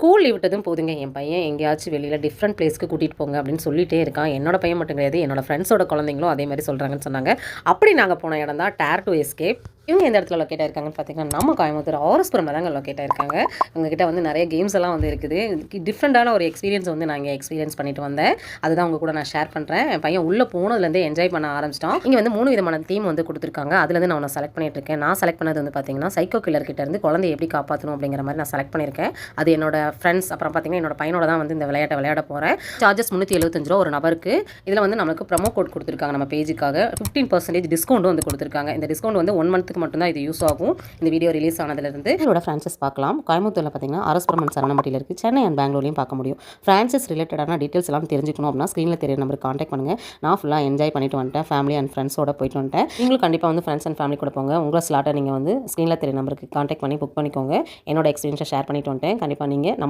School leave விட்டதும் போதுங்க என் பையன் எங்கேயாச்சும் வெளியில் டிஃப்ரெண்ட் பிளேஸ்க்கு கூட்டிகிட்டு போங்க அப்படின்னு சொல்லிட்டே இருக்கான். என்னோட பையன் மட்டும் கிடையாது, என்னோட ஃப்ரெண்ட்ஸோட குழந்தைங்களும் அதே மாதிரி சொல்கிறாங்கன்னு சொன்னாங்க. அப்படி நாங்கள் போன இடம் தான் டேர் டு எஸ்கேப். இவங்க எந்த இடத்துல லொக்கேட் ஆயிருக்காங்கன்னு பார்த்தீங்கன்னா, நம்ம கோயம்புத்தூர் ஆர்எஸ்புரம்ல தாங்க லொக்கேட் ஆயிருக்காங்க. உங்ககிட்ட வந்து நிறைய கேம்ஸ் எல்லாம் வந்து இருக்குது. டிஃப்ரெண்ட்டான ஒரு எக்ஸ்பீரியன்ஸ் வந்து நாங்கள் எக்ஸ்பீரியன்ஸ் பண்ணிட்டு வந்தேன். அதுதான் உங்க கூட நான் ஷேர் பண்ணுறேன். என் பையன் உள்ளே போனதுலேருந்தே என்ஜாய் பண்ண ஆரம்பிச்சிட்டான். இங்கே வந்து 3 விதமான தீம் வந்து கொடுத்துருக்காங்க. அதுலேருந்து நான் ஒன்று செலக்ட் பண்ணிட்டு இருக்கேன். நான் செலக்ட் பண்ணது வந்து பார்த்தீங்கன்னா, சைக்கோ கில்லர் கிட்ட இருந்து குழந்தைய எப்படி காப்பாற்றணும் அப்படிங்கிற மாதிரி நான் செலக்ட் பண்ணியிருக்கேன். அது என்னோட ஃப்ரெண்ட்ஸ் அப்புறம் பார்த்தீங்கன்னா என்னோட பையனோட தான் வந்து இந்த விளையாட்டை விளையாட போகிறேன். சார்ஜஸ் ₹375 ஒரு நபருக்கு. இதில் வந்து நம்மளுக்கு ப்ரோமோ கோட் கொடுத்துருக்காங்க நம்ம பேஜுக்காக. 15% டிஸ்கவுண்ட் வந்து கொடுத்துருக்காங்க. இந்த டிஸ்கவுண்ட் வந்து 1 மந்த்துக்கு மட்டும்தான் இது யூஸ் ஆகும். இந்த வீடியோ ரிலீஸ் ஆனதுலேருந்து இதோட ஃப்ரான்ச்சைஸ் பார்க்கலாம். கோயம்புத்தூரில் பார்த்தீங்கன்னா ஆர்எஸ்புரம் அண்ட் சரணம்பட்டியில் இருக்குது. சென்னை அண்ட் பெங்களூர்லையும் பார்க்க முடியும். ஃப்ரான்ச்சைஸ் ரிலேட்டடான டீட்டெயில்ஸ் எல்லாம் தெரிஞ்சுக்கணும் அப்படின்னா ஸ்க்ரீனில் தெரிய நம்பருக்கு காண்டாக்ட் பண்ணுங்கள். நான் ஃபுல்லாக என்ஜாய் பண்ணிட்டு வந்துட்டேன். ஃபேமிலி அண்ட் ஃப்ரெண்ட்ஸோட போயிட்டு வந்துட்டேன். நீங்களும் கண்டிப்பாக வந்து ஃப்ரெண்ட்ஸ் அண்ட் ஃபேமிலி கூட போங்க. உங்களை ஸ்லாட்டை நீங்கள் வந்து ஸ்க்ரீனில் தெரிய நம்பருக்கு காண்டாக்ட் பண்ணி புக் பண்ணிக்கோங்க. என்னோட எக்ஸ்பீரியன்ஸை ஷேர் பண்ணிட்டு வந்துட்டேன். கண்டிப்பாக நீங்கள்